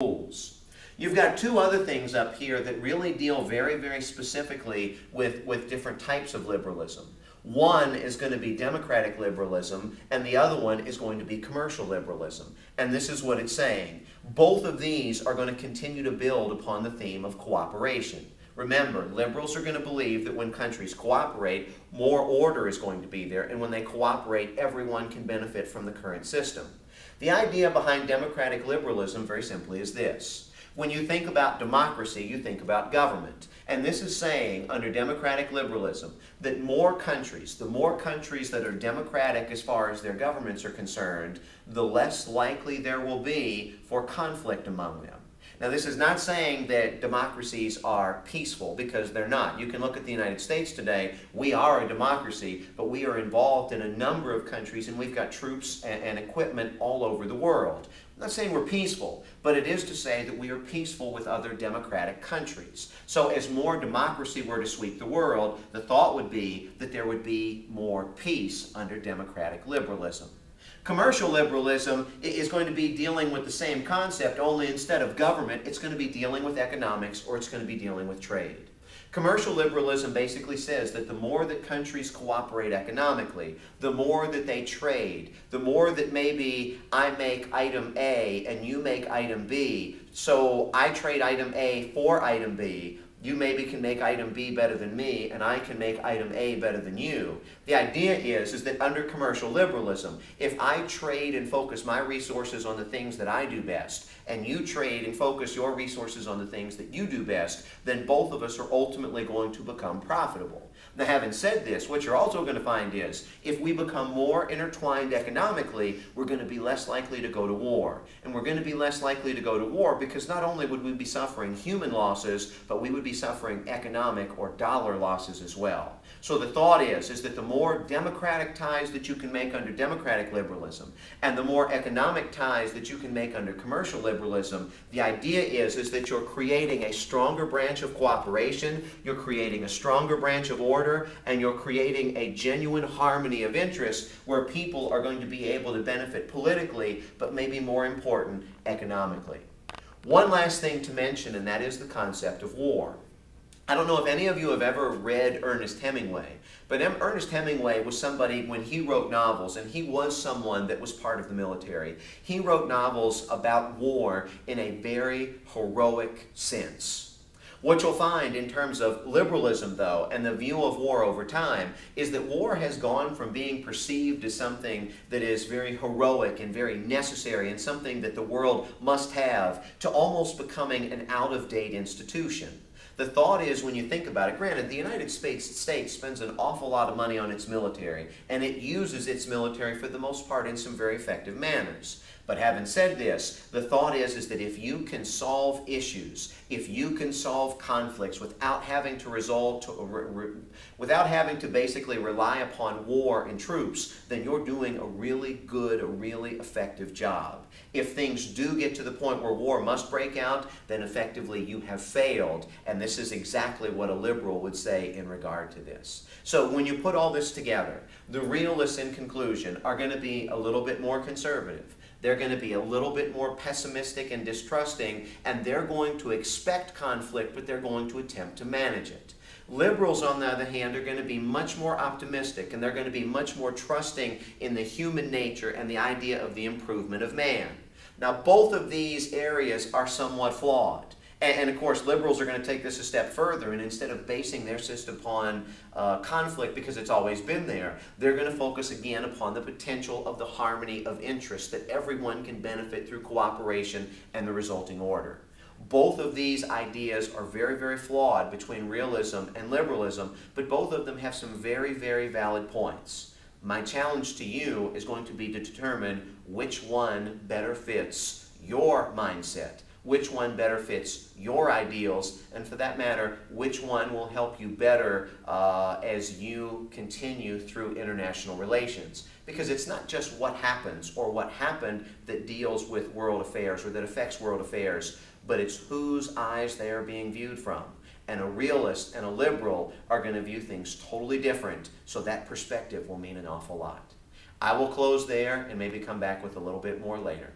rules. You've got two other things up here that really deal very, very specifically with different types of liberalism. One is going to be democratic liberalism, and the other one is going to be commercial liberalism. And this is what it's saying. Both of these are going to continue to build upon the theme of cooperation. Remember, liberals are going to believe that when countries cooperate, more order is going to be there, and when they cooperate, everyone can benefit from the current system. The idea behind democratic liberalism, very simply, is this. When you think about democracy, you think about government. And this is saying, under democratic liberalism, that the more countries that are democratic as far as their governments are concerned, the less likely there will be for conflict among them. Now, this is not saying that democracies are peaceful, because they're not. You can look at the United States today. We are a democracy, but we are involved in a number of countries, and we've got troops and equipment all over the world. I'm not saying we're peaceful, but it is to say that we are peaceful with other democratic countries. So as more democracy were to sweep the world, the thought would be that there would be more peace under democratic liberalism. Commercial liberalism is going to be dealing with the same concept, only instead of government, it's going to be dealing with economics, or it's going to be dealing with trade. Commercial liberalism basically says that the more that countries cooperate economically, the more that they trade, the more that maybe I make item A and you make item B, so I trade item A for item B. You maybe can make item B better than me, and I can make item A better than you. The idea is that under commercial liberalism, if I trade and focus my resources on the things that I do best, and you trade and focus your resources on the things that you do best, then both of us are ultimately going to become profitable. Now, having said this, what you're also going to find is, if we become more intertwined economically, we're going to be less likely to go to war. And we're going to be less likely to go to war because not only would we be suffering human losses, but we would be suffering economic or dollar losses as well. So the thought is that the more democratic ties that you can make under democratic liberalism, and the more economic ties that you can make under commercial liberalism, the idea is that you're creating a stronger branch of cooperation, you're creating a stronger branch of order, and you're creating a genuine harmony of interest where people are going to be able to benefit politically, but maybe more important, economically. One last thing to mention, and that is the concept of war. I don't know if any of you have ever read Ernest Hemingway, but Ernest Hemingway was somebody, when he wrote novels, and he was someone that was part of the military, he wrote novels about war in a very heroic sense. What you'll find in terms of liberalism, though, and the view of war over time, is that war has gone from being perceived as something that is very heroic and very necessary and something that the world must have, to almost becoming an out-of-date institution. The thought is, when you think about it, granted, the United States spends an awful lot of money on its military, and it uses its military for the most part in some very effective manners. But having said this, the thought is that if you can solve issues, if you can solve conflicts without having to without having to basically rely upon war and troops, then you're doing a really good, a really effective job. If things do get to the point where war must break out, then effectively you have failed, and this is exactly what a liberal would say in regard to this. So when you put all this together, the realists in conclusion are going to be a little bit more conservative. They're going to be a little bit more pessimistic and distrusting, and they're going to expect conflict, but they're going to attempt to manage it. Liberals, on the other hand, are going to be much more optimistic, and they're going to be much more trusting in the human nature and the idea of the improvement of man. Now, both of these areas are somewhat flawed. And of course, liberals are going to take this a step further, and instead of basing their system upon conflict because it's always been there, they're going to focus again upon the potential of the harmony of interest, that everyone can benefit through cooperation and the resulting order. Both of these ideas are very, very flawed between realism and liberalism, but both of them have some very, very valid points. My challenge to you is going to be to determine which one better fits your mindset, which one better fits your ideals, and for that matter, which one will help you better as you continue through international relations. Because it's not just what happens or what happened that deals with world affairs or that affects world affairs, but it's whose eyes they are being viewed from. And a realist and a liberal are going to view things totally different, so that perspective will mean an awful lot. I will close there and maybe come back with a little bit more later.